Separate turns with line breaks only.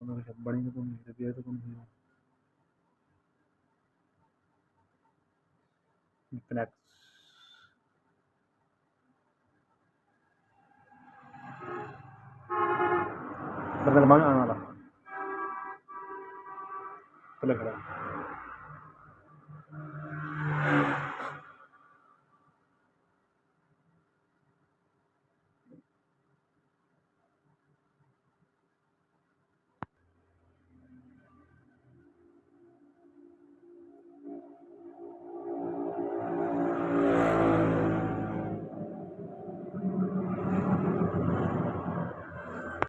बड़ी तो कौन है तो कौन है कनेक्ट बदल मांग आना ला चले खड़ा